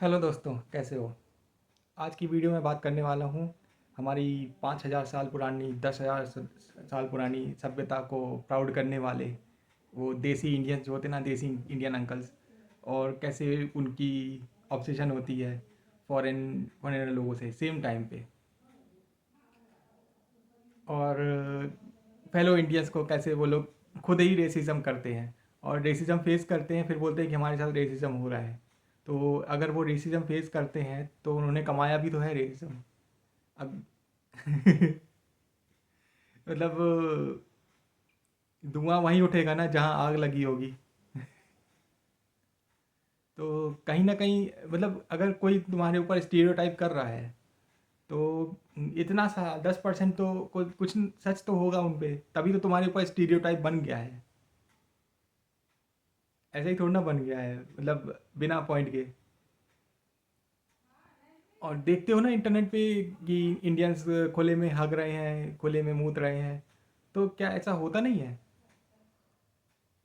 Hello दोस्तों, कैसे हो? आज की वीडियो में बात करने वाला हूँ हमारी 5,000 साल पुरानी 10,000 साल पुरानी सभ्यता को प्राउड करने वाले वो देसी इंडियंस जो होते हैं ना, देसी इंडियन अंकल्स, और कैसे उनकी ऑब्सेशन होती है फॉरेनर लोगों से सेम टाइम पे, और फेलो इंडियंस को कैसे वो लोग खुद ही रेसिज्म करते हैं और रेसिज्म फेस करते हैं, फिर बोलते हैं कि हमारे साथ रेसिज्म हो रहा है। तो अगर वो रेसिज्म फेस करते हैं तो उन्होंने कमाया भी तो है रेसिज्म। अब मतलब धुआं वहीं उठेगा ना जहाँ आग लगी होगी। तो कहीं ना कहीं मतलब अगर कोई तुम्हारे ऊपर स्टीरियोटाइप कर रहा है तो इतना सा 10% तो कुछ सच तो होगा उन पे, तभी तो तुम्हारे ऊपर स्टीरियोटाइप बन गया है। ऐसे ही थोड़ा ना बन गया है, मतलब बिना पॉइंट के। और देखते हो ना इंटरनेट पे कि इंडियंस खुले में हग रहे हैं, खुले में मूत रहे हैं, तो क्या ऐसा होता नहीं है?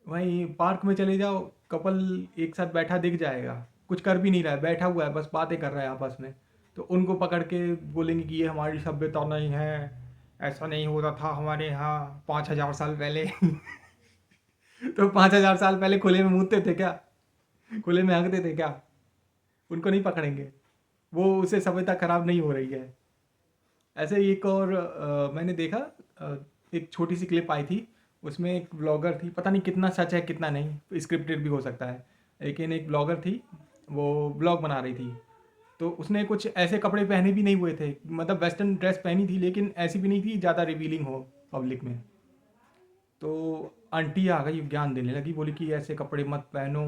वहीं पार्क में चले जाओ, कपल एक साथ बैठा दिख जाएगा, कुछ कर भी नहीं रहा है, बैठा हुआ है, बस बातें कर रहा है आपस में। तो उनको पकड़ के बोलेंगे कि ये हमारी सभ्यता नहीं है, ऐसा नहीं होता था हमारे यहाँ 5,000 साल पहले। तो 5,000 साल पहले खुले में मूतते थे क्या? खुले में हगते थे क्या? उनको नहीं पकड़ेंगे? वो उससे सभ्यता खराब नहीं हो रही है। ऐसे ही एक और मैंने देखा, अ, एक छोटी सी क्लिप आई थी। उसमें एक ब्लॉगर थी, पता नहीं कितना सच है कितना नहीं, स्क्रिप्टेड भी हो सकता है, लेकिन एक ब्लॉगर थी, वो ब्लॉग बना रही थी। तो उसने कुछ ऐसे कपड़े पहने भी नहीं हुए थे, मतलब वेस्टर्न ड्रेस पहनी थी, लेकिन ऐसी भी नहीं थी ज़्यादा रिवीलिंग हो पब्लिक में। तो आंटी आ गई, ज्ञान देने लगी, बोली कि ऐसे कपड़े मत पहनो,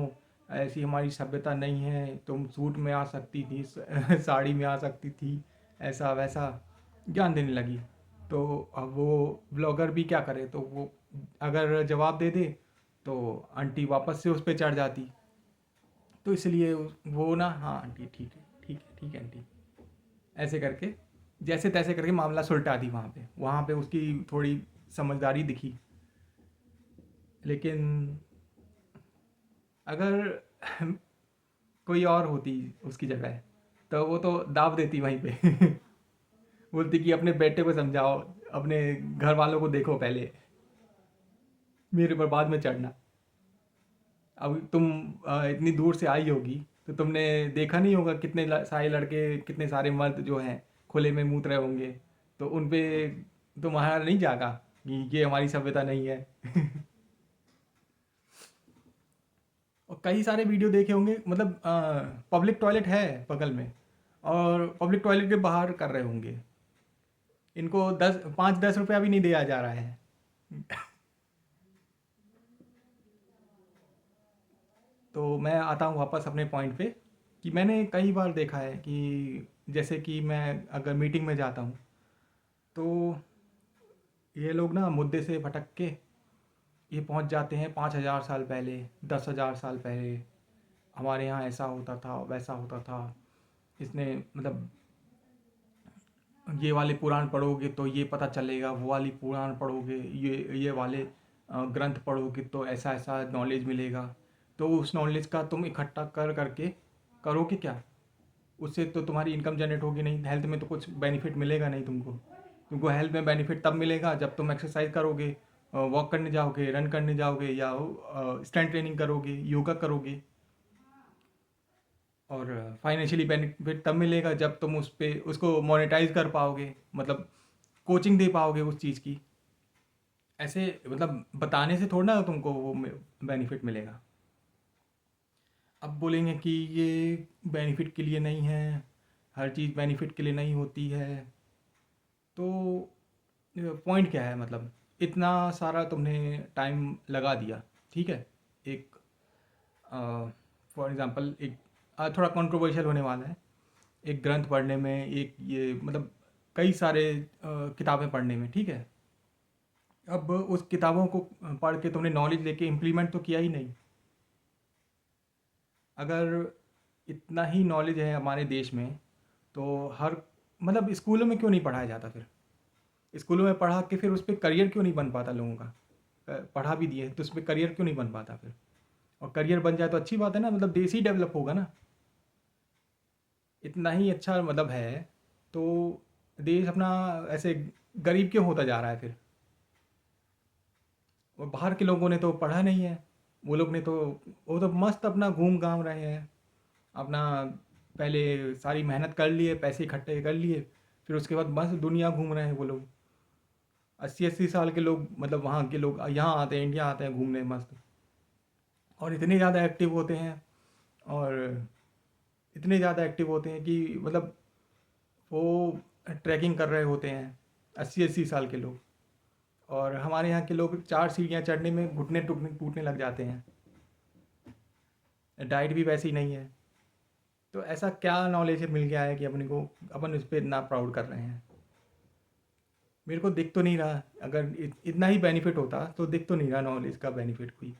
ऐसी हमारी सभ्यता नहीं है, तुम सूट में आ सकती थी, साड़ी में आ सकती थी, ऐसा वैसा ज्ञान देने लगी। तो अब वो ब्लॉगर भी क्या करे, तो वो अगर जवाब दे दे तो आंटी वापस से उस पर चढ़ जाती। तो इसलिए वो ना, हाँ आंटी ठीक है, ठीक है, ठीक है आंटी, ऐसे करके जैसे तैसे करके मामला सुलटा दी। वहाँ पे उसकी थोड़ी समझदारी दिखी। लेकिन अगर कोई और होती उसकी जगह, तो वो तो दाब देती वहीं पे। बोलती कि अपने बेटे को समझाओ, अपने घर वालों को देखो पहले, मेरे पर बाद में चढ़ना। अब तुम इतनी दूर से आई होगी, तो तुमने देखा नहीं होगा कितने सारे लड़के, कितने सारे मर्द जो हैं खुले में मूत रहे होंगे। तो उन पे तुम्हारा नहीं जागा कि ये हमारी सभ्यता नहीं है। और कई सारे वीडियो देखे होंगे, मतलब पब्लिक टॉयलेट है बगल में, और पब्लिक टॉयलेट के बाहर कर रहे होंगे, इनको 5-10 रुपया भी नहीं दिया जा रहा है। तो मैं आता हूँ वापस अपने पॉइंट पे, कि मैंने कई बार देखा है कि जैसे कि मैं अगर मीटिंग में जाता हूँ, तो ये लोग ना मुद्दे से भटक के ये पहुँच जाते हैं 5,000 साल पहले, 10,000 साल पहले हमारे यहाँ ऐसा होता था, वैसा होता था। इसने मतलब ये वाले पुराण पढ़ोगे तो ये पता चलेगा, वो वाली पुराण पढ़ोगे, ये वाले ग्रंथ पढ़ोगे तो ऐसा ऐसा नॉलेज मिलेगा। तो उस नॉलेज का तुम इकट्ठा कर करके करोगे क्या? उससे तो तुम्हारी इनकम जनरेट होगी नहीं, हेल्थ में तो कुछ बेनिफिट मिलेगा नहीं तुमको। तुमको हेल्थ में बेनिफिट तब मिलेगा जब तुम एक्सरसाइज करोगे, वॉक करने जाओगे, रन करने जाओगे, या स्ट्रेंथ ट्रेनिंग करोगे, योगा करोगे। और फाइनेंशियली बेनिफिट तब मिलेगा जब तुम उस पे उसको मोनेटाइज कर पाओगे, मतलब कोचिंग दे पाओगे उस चीज़ की। ऐसे मतलब बताने से थोड़ा ना तुमको वो बेनिफिट मिलेगा। अब बोलेंगे कि ये बेनिफिट के लिए नहीं है, हर चीज़ बेनिफिट के लिए नहीं होती है। तो पॉइंट क्या है, मतलब इतना सारा तुमने टाइम लगा दिया, ठीक है, एक फॉर एग्ज़ाम्पल एक थोड़ा कंट्रोवर्शियल होने वाला है, एक ग्रंथ पढ़ने में, एक ये मतलब कई सारे किताबें पढ़ने में, ठीक है। अब उस किताबों को पढ़ के तुमने नॉलेज लेके इम्प्लीमेंट तो किया ही नहीं। अगर इतना ही नॉलेज है हमारे देश में, तो हर मतलब स्कूलों में क्यों नहीं पढ़ाया जाता फिर? स्कूलों में पढ़ा के फिर उस पर करियर क्यों नहीं बन पाता लोगों का? पढ़ा भी दिए तो उस पर करियर क्यों नहीं बन पाता फिर? और करियर बन जाए तो अच्छी बात है ना, मतलब देश ही डेवलप होगा ना। इतना ही अच्छा मतलब है, तो देश अपना ऐसे गरीब क्यों होता जा रहा है फिर? और बाहर के लोगों ने तो पढ़ा नहीं है, वो लोग ने तो, वो तो मस्त अपना घूम घाम रहे हैं अपना, पहले सारी मेहनत कर लिए, पैसे इकट्ठे कर लिए, फिर उसके बाद मस्त दुनिया घूम रहे हैं वो लोग। 80-80 साल के लोग, मतलब वहाँ के लोग यहाँ आते हैं, इंडिया आते हैं घूमने मस्त, और इतने ज़्यादा एक्टिव होते हैं, और इतने ज़्यादा एक्टिव होते हैं कि मतलब वो ट्रैकिंग कर रहे होते हैं 80-80 साल के लोग। और हमारे यहाँ के लोग 4 सीढ़ियाँ चढ़ने में घुटने टूटने टूटने लग जाते हैं, डाइट भी वैसी नहीं है। तो ऐसा क्या नॉलेज मिल गया है कि अपने को, अपन इस पर इतना प्राउड कर रहे हैं? मेरे को दिख तो नहीं रहा, अगर इतना ही बेनिफिट होता तो दिख तो नहीं रहा नॉलेज का बेनिफिट कोई।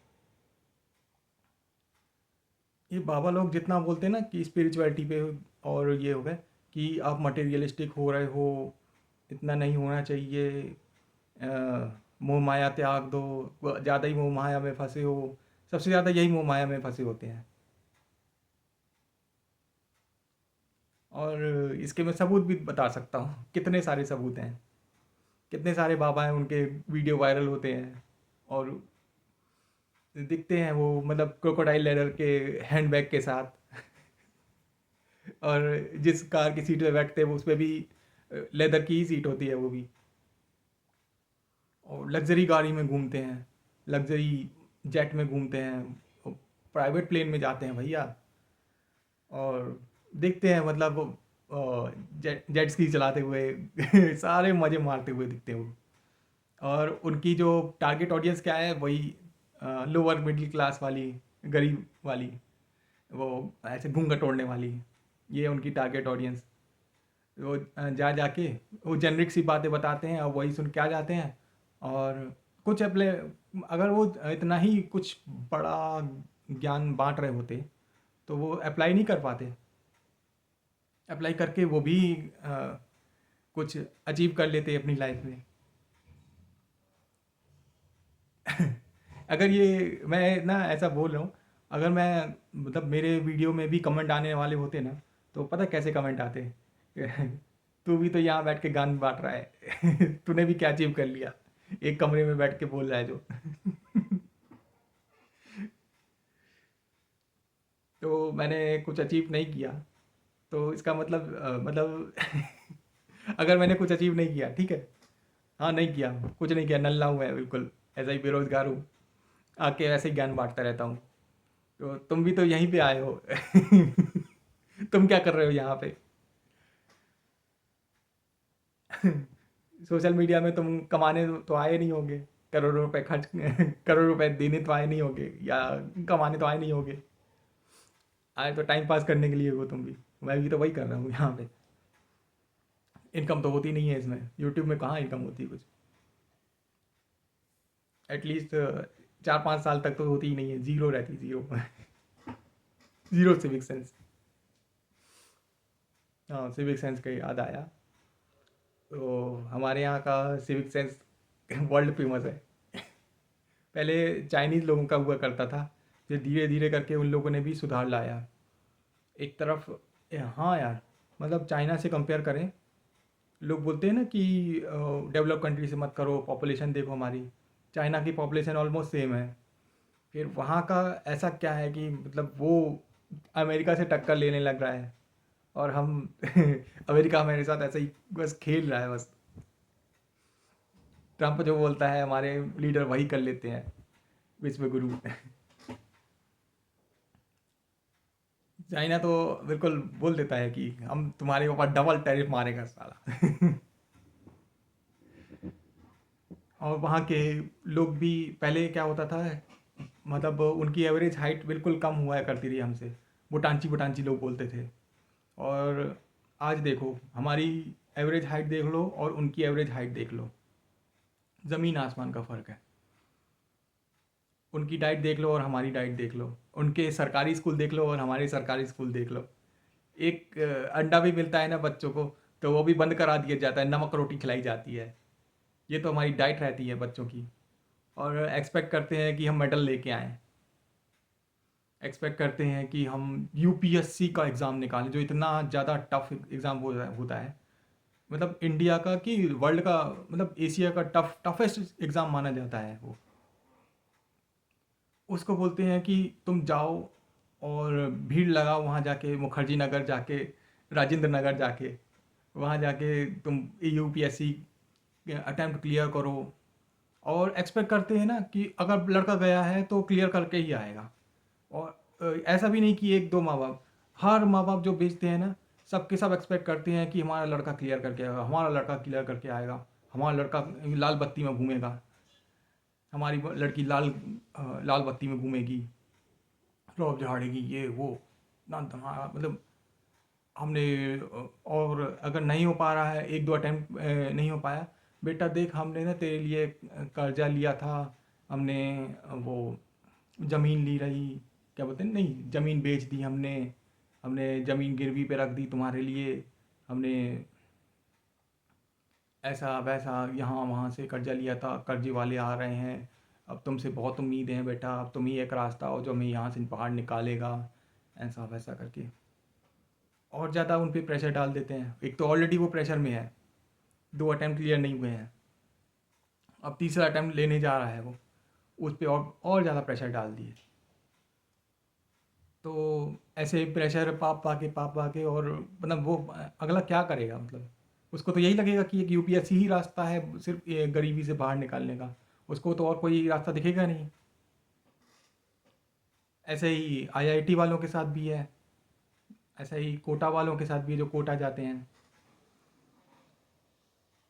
ये बाबा लोग जितना बोलते हैं ना कि स्पिरिचुअलिटी पे, और ये हो गए कि आप मटेरियलिस्टिक हो रहे हो, इतना नहीं होना चाहिए, मोह माया त्याग दो, ज़्यादा ही मोह माया में फंसे हो, सबसे ज़्यादा यही मोह माया में फंसे होते हैं। और इसके मैं सबूत भी बता सकता हूँ, कितने सारे सबूत हैं, कितने सारे बाबा हैं, उनके वीडियो वायरल होते हैं, और दिखते हैं वो मतलब क्रोकोडाइल लेदर के हैंडबैग के साथ, और जिस कार की सीट पे बैठते हैं वो उस पर भी लेदर की ही सीट होती है वो भी, और लग्जरी गाड़ी में घूमते हैं, लग्जरी जेट में घूमते हैं, प्राइवेट प्लेन में जाते हैं भैया, और देखते हैं मतलब जेट स्की चलाते हुए सारे मज़े मारते हुए दिखते हैं वो। और उनकी जो टारगेट ऑडियंस क्या है, वही लोअर मिडिल क्लास वाली, गरीब वाली, वो ऐसे घूंघट ओढ़ने वाली, ये उनकी टारगेट ऑडियंस। वो जा जाके वो जेनरिक सी बातें बताते हैं और वही सुन के आ जाते हैं। और कुछ अपने, अगर वो इतना ही कुछ बड़ा ज्ञान बांट रहे होते तो वो अप्लाई नहीं कर पाते, अप्लाई करके वो भी कुछ अचीव कर लेते अपनी लाइफ में। अगर ये मैं ना ऐसा बोल रहा हूँ, अगर मैं मतलब मेरे वीडियो में भी कमेंट आने वाले होते ना, तो पता कैसे कमेंट आते? तू भी तो यहाँ बैठ के गान बांट रहा है तूने भी क्या अचीव कर लिया, एक कमरे में बैठ के बोल रहा है जो तो मैंने कुछ अचीव नहीं किया, तो इसका मतलब मतलब अगर मैंने कुछ अचीव नहीं किया, ठीक है, हाँ नहीं किया, कुछ नहीं किया, नल्ला हूँ मैं बिल्कुल, ऐसा ही बेरोजगार हूँ, आके ऐसे ही ज्ञान बांटता रहता हूँ। तो तुम भी तो यहीं पे आए हो तुम क्या कर रहे हो यहाँ पे? सोशल मीडिया में तुम कमाने तो आए नहीं होगे, करोड़ों रुपए खर्च करोड़ों रुपए देने तो आए नहीं होगे, या कमाने तो आए नहीं होगे, आए तो टाइम पास करने के लिए हो तुम भी। मैं भी तो वही कर रहा हूँ यहाँ पे, इनकम तो होती नहीं है इसमें, यूट्यूब में कहाँ इनकम होती है कुछ, एटलीस्ट 4-5 साल तक तो होती ही नहीं है, जीरो रहती, जीरो जीरो सिविक सेंस। हाँ, सिविक सेंस का याद आया, तो हमारे यहाँ का सिविक सेंस वर्ल्ड फेमस है। पहले चाइनीज़ लोगों का हुआ करता था, फिर धीरे धीरे करके उन लोगों ने भी सुधार लाया एक तरफ। हाँ यार, मतलब चाइना से कंपेयर करें, लोग बोलते हैं ना कि डेवलप कंट्री से मत करो, पॉपुलेशन देखो हमारी, चाइना की पॉपुलेशन ऑलमोस्ट सेम है। फिर वहाँ का ऐसा क्या है कि मतलब वो अमेरिका से टक्कर लेने लग रहा है, और हम अमेरिका हमारे साथ ऐसे ही बस खेल रहा है बस, ट्रम्प जो बोलता है हमारे लीडर वही कर लेते हैं, विश्व गुरु चाइना तो बिल्कुल बोल देता है कि हम तुम्हारे ऊपर डबल टैरिफ मारेगा साला और वहाँ के लोग भी, पहले क्या होता था, मतलब उनकी एवरेज हाइट बिल्कुल कम हुआ करती थी हमसे, बुटांची बुटांची लोग बोलते थे। और आज देखो हमारी एवरेज हाइट देख लो और उनकी एवरेज हाइट देख लो, ज़मीन आसमान का फ़र्क है। उनकी डाइट देख लो और हमारी डाइट देख लो, उनके सरकारी स्कूल देख लो और हमारे सरकारी स्कूल देख लो। एक अंडा भी मिलता है ना बच्चों को, तो वो भी बंद करा दिया जाता है, नमक रोटी खिलाई जाती है। ये तो हमारी डाइट रहती है बच्चों की, और एक्सपेक्ट करते हैं कि हम मेडल लेके आएँ। एक्सपेक्ट करते हैं कि हम यूपीएससी का एग्ज़ाम निकालें जो इतना ज़्यादा टफ एग्ज़ाम होता है, मतलब इंडिया का कि वर्ल्ड का, मतलब एशिया का टफेस्ट एग्ज़ाम माना जाता है वो। उसको बोलते हैं कि तुम जाओ और भीड़ लगाओ वहाँ जाके, मुखर्जी नगर जाके, राजेंद्र नगर जाके, वहाँ जाके तुम यूपीएससी अटेम्प्ट क्लियर करो। और एक्सपेक्ट करते हैं ना कि अगर लड़का गया है तो क्लियर करके ही आएगा। और ऐसा भी नहीं कि एक दो माँ बाप, हर माँ बाप जो भेजते हैं ना, सबके सब एक्सपेक्ट करते हैं कि हमारा लड़का क्लियर करके आएगा, हमारा लड़का क्लियर करके आएगा, हमारा लड़का लाल बत्ती में घूमेगा, हमारी लड़की लाल बत्ती में घूमेगी, रौब झाड़ेगी, ये वो ना धमाका, मतलब हमने और अगर नहीं हो पा रहा है, एक दो अटैम्प्ट नहीं हो पाया, बेटा देख हमने ना तेरे लिए कर्जा लिया था, हमने वो ज़मीन ली रही, क्या बोलते हैं, नहीं ज़मीन बेच दी हमने, हमने ज़मीन गिरवी पे रख दी तुम्हारे लिए, हमने ऐसा वैसा यहाँ वहाँ से कर्जा लिया था, कर्जे वाले आ रहे हैं, अब तुमसे बहुत उम्मीद है बेटा, अब तुम ही एक रास्ता हो जो हमें यहाँ से बाहर निकालेगा, ऐसा वैसा करके और ज़्यादा उन पे प्रेशर डाल देते हैं। एक तो ऑलरेडी वो प्रेशर में है, दो अटैम्प्ट क्लियर नहीं हुए हैं, अब तीसरा अटैम्प्ट लेने जा रहा है वो, उस पर और ज़्यादा प्रेशर डाल दिए। तो ऐसे प्रेशर पाप पा के और मतलब वो अगला क्या करेगा, मतलब उसको तो यही लगेगा कि एक यूपीएससी ही रास्ता है सिर्फ ये गरीबी से बाहर निकालने का, उसको तो और कोई रास्ता दिखेगा नहीं। ऐसे ही आईआईटी वालों के साथ भी है, ऐसा ही कोटा वालों के साथ भी है जो कोटा जाते हैं।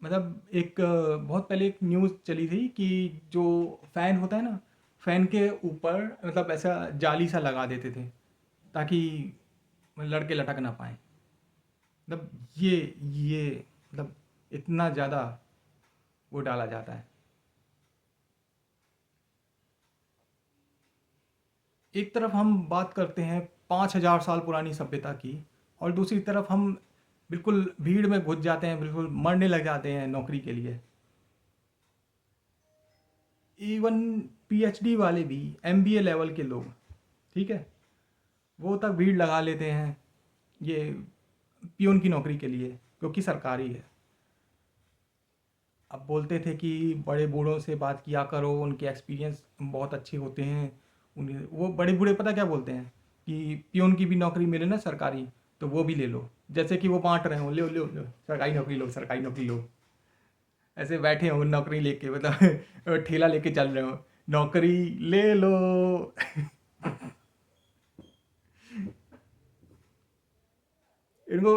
मतलब एक बहुत पहले एक न्यूज़ चली थी कि जो फ़ैन होता है ना, फ़ैन के ऊपर मतलब ऐसा जाली सा लगा देते थे ताकि लड़के लटक ना पाएँ। मतलब ये मतलब इतना ज़्यादा वो डाला जाता है। एक तरफ हम बात करते हैं 5000 साल पुरानी सभ्यता की, और दूसरी तरफ हम बिल्कुल भीड़ में घुस जाते हैं, बिल्कुल मरने लग जाते हैं नौकरी के लिए। इवन पीएचडी वाले भी, एमबीए लेवल के लोग, ठीक है, वो तक भीड़ लगा लेते हैं ये पियून की नौकरी के लिए, क्योंकि सरकारी है। अब बोलते थे कि बड़े बूढ़ों से बात किया करो, उनके एक्सपीरियंस बहुत अच्छे होते हैं, उन्हें वो बड़े बूढ़े पता क्या बोलते हैं कि पियून की भी नौकरी मिले ना सरकारी तो वो भी ले लो, जैसे कि वो बांट रहे हो, लो लो लो सरकारी नौकरी लो, सरकारी नौकरी लो, ऐसे बैठे हो नौकरी लेके, मतलब ठेला लेके चल रहे हो, नौकरी ले लो। इनको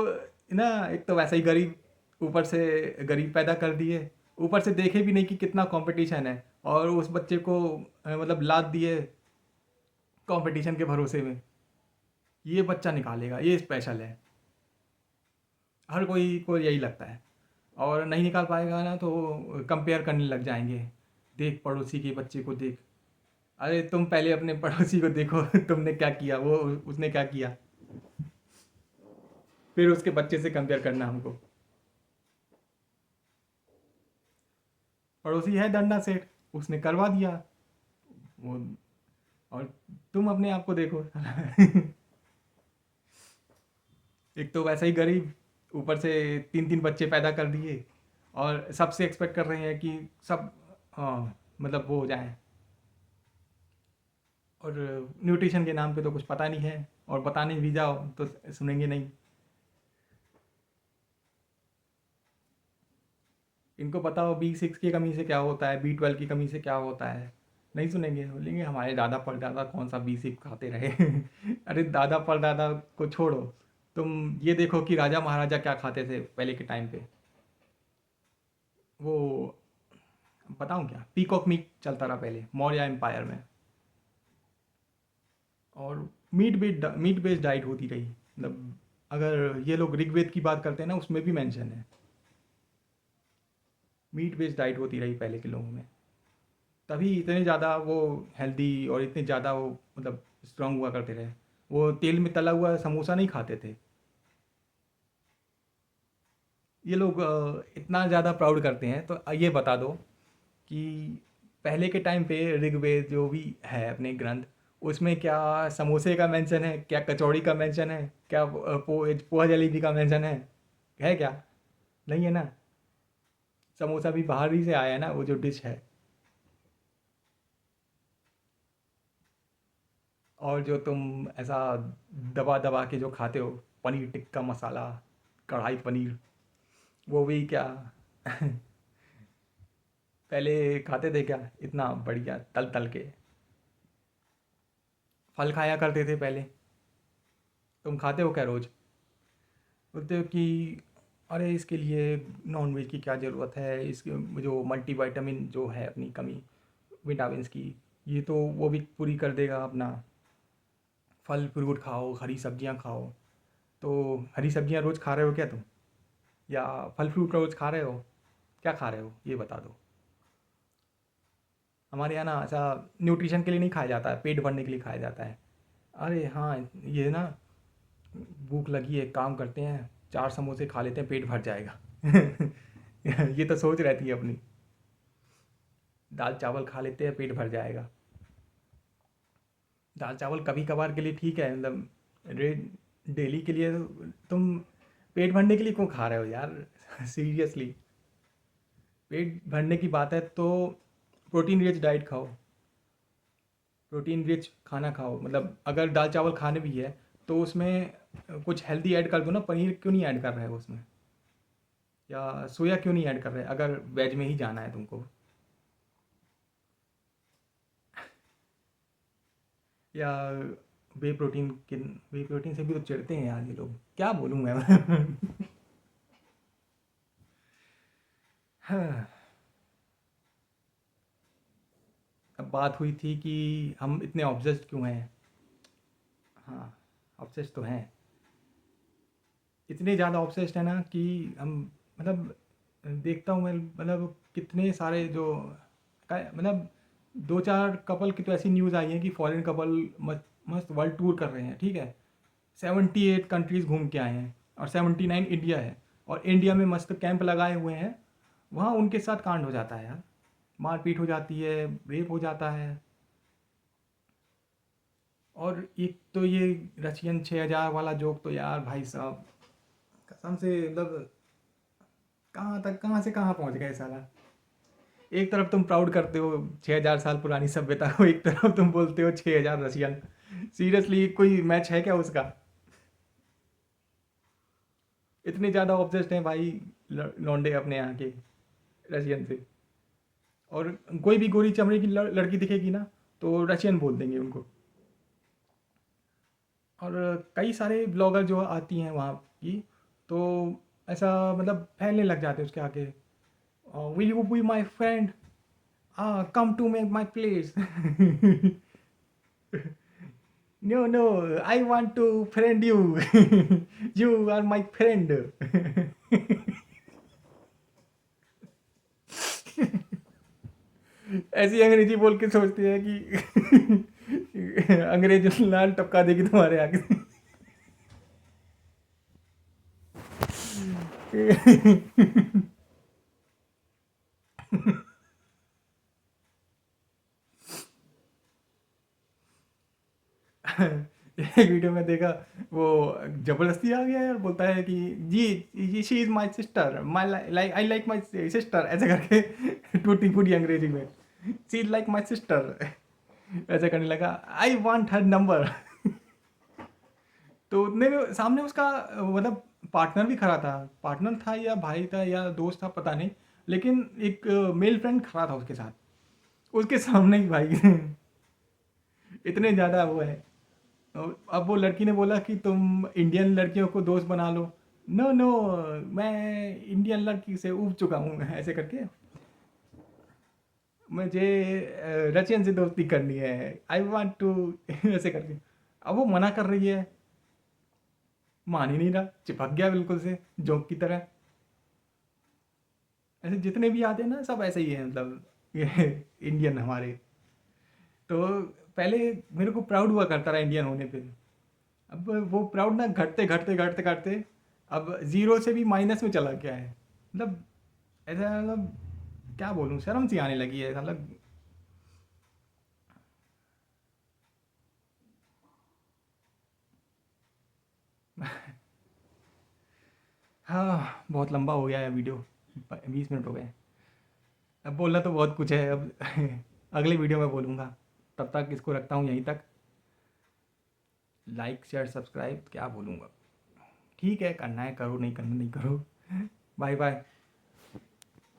ना एक तो वैसा ही गरीब, ऊपर से गरीब पैदा कर दिए, ऊपर से देखे भी नहीं कि कितना कंपटीशन है, और उस बच्चे को मतलब लाद दिए कंपटीशन के भरोसे में, ये बच्चा निकालेगा, ये स्पेशल है, हर कोई को यही लगता है। और नहीं निकाल पाएगा ना तो कंपेयर करने लग जाएंगे, देख पड़ोसी के बच्चे को देख, अरे तुम पहले अपने पड़ोसी को देखो, तुमने क्या किया, वो उसने क्या किया, फिर उसके बच्चे से कंपेयर करना हमको। पड़ोसी है धरना सेठ, उसने करवा दिया वो, और तुम अपने आप को देखो। एक तो वैसा ही गरीब, ऊपर से तीन तीन बच्चे पैदा कर दिए, और सबसे एक्सपेक्ट कर रहे हैं कि सब, हाँ मतलब वो हो जाए, और न्यूट्रिशन के नाम पे तो कुछ पता नहीं है, और बताने भी जाओ तो सुनेंगे नहीं। इनको पता हो B6 की कमी से क्या होता है, B12 की कमी से क्या होता है, नहीं सुनेंगे, बोलेंगे हमारे दादा परदादा कौन सा B6 खाते रहे। अरे दादा परदादा को छोड़ो, तुम ये देखो कि राजा महाराजा क्या खाते थे पहले के टाइम पे, वो बताऊं क्या, पीकॉक मीट चलता रहा पहले मौर्य एम्पायर में, और मीट बेस्ड डाइट होती रही, मतलब अगर ये लोग ऋग्वेद की बात करते हैं ना, उसमें भी मेंशन है, मीट बेस्ड डाइट होती रही पहले के लोगों में, तभी इतने ज़्यादा वो हेल्दी और इतने ज़्यादा वो मतलब स्ट्रांग हुआ करते रहे, वो तेल में तला हुआ समोसा नहीं खाते थे। ये लोग इतना ज़्यादा प्राउड करते हैं, तो ये बता दो कि पहले के टाइम पे ऋग्वेद जो भी है अपने ग्रंथ, उसमें क्या समोसे का मेंशन है, क्या कचौड़ी का मेंशन है, क्या पोहा जलेबी का मेंशन है क्या? नहीं है ना। समोसा भी बाहर ही से आया है ना, वो जो डिश है। और जो तुम ऐसा दबा दबा के जो खाते हो, पनीर टिक्का मसाला, कढ़ाई पनीर, वो भी क्या पहले खाते थे क्या इतना बढ़िया तल तल के? फल खाया करते थे पहले। तुम खाते हो क्या रोज? बोलते हो कि अरे इसके लिए नॉन वेज की क्या ज़रूरत है, इसके जो मल्टीविटामिन जो है अपनी कमी, विटामिन्स की, ये तो वो भी पूरी कर देगा अपना। फल फ्रूट खाओ, हरी सब्जियां खाओ। तो हरी सब्जियां रोज़ खा रहे हो क्या तुम? या फल फ्रूट रोज़ खा रहे हो? क्या खा रहे हो ये बता दो। हमारे यहाँ ना ऐसा न्यूट्रिशन के लिए नहीं खाया जाता है, पेट भरने के लिए खाया जाता है। अरे हाँ, ये ना भूख लगी है, काम करते हैं, 4 समोसे खा लेते हैं, पेट भर जाएगा। ये तो सोच रहती है अपनी। दाल चावल खा लेते हैं, पेट भर जाएगा। दाल चावल कभी कभार के लिए ठीक है, मतलब डेली के लिए तुम पेट भरने के लिए क्यों खा रहे हो यार? सीरियसली। पेट भरने की बात है तो प्रोटीन रिच डाइट खाओ। प्रोटीन रिच खाना खाओ, मतलब अगर दाल चावल खाने भी है तो उसमें कुछ हेल्दी ऐड कर दो ना। पनीर क्यों नहीं ऐड कर रहे हो उसमें? या सोया क्यों नहीं ऐड कर रहे अगर वेज में ही जाना है तुमको? या वे प्रोटीन से भी तो चिढ़ते हैं यार ये लोग, क्या बोलूँ मैं। हाँ, अब बात हुई थी कि हम इतने ऑब्सेस्ड क्यों हैं। हाँ, ऑब्सेस्ड तो हैं। इतने ज़्यादा ऑब्सेस्ड है ना कि हम, मतलब देखता हूँ मैं, मतलब कितने सारे जो मतलब 2-4 कपल की तो ऐसी न्यूज़ आई है कि फॉरेन कपल मस्त मस्त वर्ल्ड टूर कर रहे हैं, ठीक है। 78 कंट्रीज़ घूम के आए हैं और 79 इंडिया है। और इंडिया में मस्त कैंप लगाए हुए हैं। वहाँ उनके साथ कांड हो जाता है यार, मारपीट हो जाती है, रेप हो जाता है। और एक तो ये रशियन 6,000 वाला जोक तो यार भाई साहब, कसम से, मतलब कहाँ तक, कहाँ से कहाँ पहुँच गए साला। एक तरफ तुम प्राउड करते हो 6,000 साल पुरानी सभ्यता को, एक तरफ तुम बोलते हो 6,000 रशियन। सीरियसली कोई मैच है क्या उसका? इतने ज़्यादा ऑब्सेस्ड हैं भाई लौंडे अपने यहाँ के रशियन से। और कोई भी गोरी चमड़े की लड़की दिखेगी ना तो रशियन बोल देंगे उनको। और कई सारे ब्लॉगर जो आती हैं वहाँ की, तो ऐसा मतलब फैलने लग जाते हैं उसके आगे। Will you be my friend, come to my place. No no, I want to friend you. You are my friend. ऐसी अंग्रेजी बोल के सोचते हैं कि अंग्रेज लाल टपका देगी तुम्हारे आगे। एक वीडियो में देखा, वो जबरदस्ती आ गया यार, बोलता है कि जी she is my sister, my like I like my sister, ऐसे करके टूटी फूटी अंग्रेजी में, she is like my sister, ऐसे करने लगा, आई वॉन्ट हर नंबर। तो उतने में सामने उसका मतलब पार्टनर भी खड़ा था, पार्टनर था या भाई था या दोस्त था पता नहीं, लेकिन एक मेल फ्रेंड खड़ा था उसके साथ, उसके सामने ही भाई। इतने ज़्यादा वो है। और अब वो लड़की ने बोला कि तुम इंडियन लड़कियों को दोस्त बना लो। नो नो, मैं इंडियन लड़की से उब चुका हूँ, ऐसे करके मुझे रशियन से दोस्ती करनी है, आई वांट टू। ऐसे करके अब वो मना कर रही है, मान ही नहीं रहा, चिपक गया बिल्कुल से जोक की तरह। ऐसे जितने भी आते हैं ना सब ऐसे ही हैं, मतलब ये इंडियन हमारे। तो पहले मेरे को प्राउड हुआ करता रहा इंडियन होने पे। अब वो प्राउड ना घटते घटते घटते घटते अब जीरो से भी माइनस में चला गया है। मतलब ऐसा, मतलब क्या बोलूँ, शर्म सी आने लगी है, मतलब हाँ, बहुत लंबा हो गया है वीडियो, 20 मिनट हो गए। अब बोलना तो बहुत कुछ है अब। अगले वीडियो में बोलूँगा। तब तक इसको रखता हूँ यहीं तक। लाइक शेयर सब्सक्राइब क्या बोलूँगा। ठीक है, करना है करो, नहीं करना नहीं करो। Bye bye.